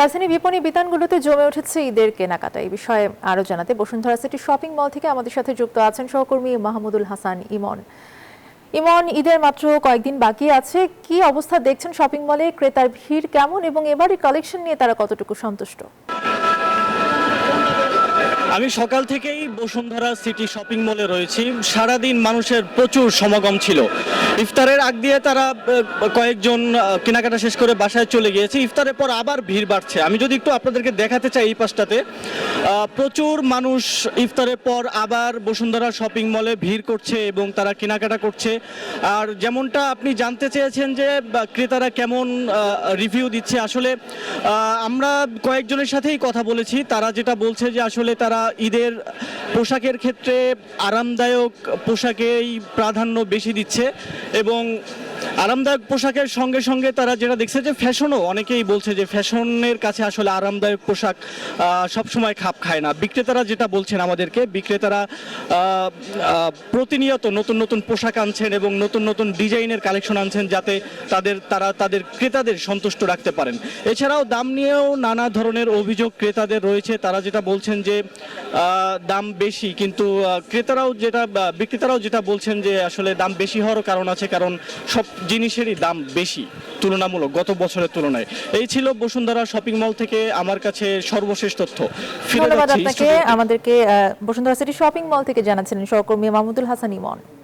রাজধানী বিপণী বিতানগুলোতে জমে উঠেছে ঈদের কেনাকাটা। এই বিষয়ে আরো জানাতে বসুন্ধরা সিটি শপিং মল থেকে আমাদের সাথে যুক্ত আছেন সহকর্মী মাহমুদুল হাসান ইমন। ইমন, ঈদের মাত্র কয়েকদিন বাকি আছে, কি অবস্থা দেখছেন শপিং মলে? ক্রেতার ভিড় কেমন এবং এবারের কালেকশন নিয়ে তারা কতটুকু সন্তুষ্ট? আমি সকাল থেকেই বসুন্ধরা সিটি শপিং মলে রয়েছি। সারাদিন মানুষের প্রচুর সমাগম ছিল। ইফতারের আগ দিয়ে তারা কয়েকজন কেনাকাটা শেষ করে বাসায় চলে গিয়েছে। ইফতারের পর আবার ভিড় বাড়ছে। আমি যদি একটু আপনাদেরকে দেখাতে চাই, এই পাশটাতে প্রচুর মানুষ ইফতারের পর আবার বসুন্ধরা শপিং মলে ভিড় করছে এবং তারা কেনাকাটা করছে। আর যেমনটা আপনি জানতে চেয়েছেন যে ক্রেতারা কেমন রিভিউ দিচ্ছে, আসলে আমরা কয়েকজনের সাথেই কথা বলেছি। তারা যেটা বলছে যে আসলে তারা ঈদের পোশাকের ক্ষেত্রে আরামদায়ক পোশাকেই প্রাধান্য বেশি দিচ্ছে এবং আরামদায়ক পোশাকের সঙ্গে সঙ্গে তারা যেটা দেখছে যে ফ্যাশনও, অনেকেই বলছে যে ফ্যাশনের কাছে আসলে আরামদায়ক পোশাক সবসময় খাপ খায় না। বিক্রেতারা যেটা বলছেন আমাদেরকে, বিক্রেতারা প্রতিনিয়ত নতুন নতুন পোশাক আনছেন এবং নতুন নতুন ডিজাইনের কালেকশন আনছেন, যাতে তারা তাদের ক্রেতাদের সন্তুষ্ট রাখতে পারেন। এছাড়াও দাম নিয়েও নানা ধরনের অভিযোগ ক্রেতাদের রয়েছে। তারা যেটা বলছেন যে দাম বেশি, কিন্তু বিক্রেতারাও যেটা বলছেন যে আসলে দাম বেশি হওয়ারও কারণ আছে, কারণ সব জিনিসেরই দাম বেশি তুলনামূলক গত বছরের তুলনায়। এই ছিল বসুন্ধরা শপিং মল থেকে আমার কাছে সর্বশেষ তথ্য। ধন্যবাদ আপনাকে। আমাদেরকে বসুন্ধরা সিটি শপিং মল থেকে জানাচ্ছিলেন সহকর্মী মাহমুদুল হাসান ইমন।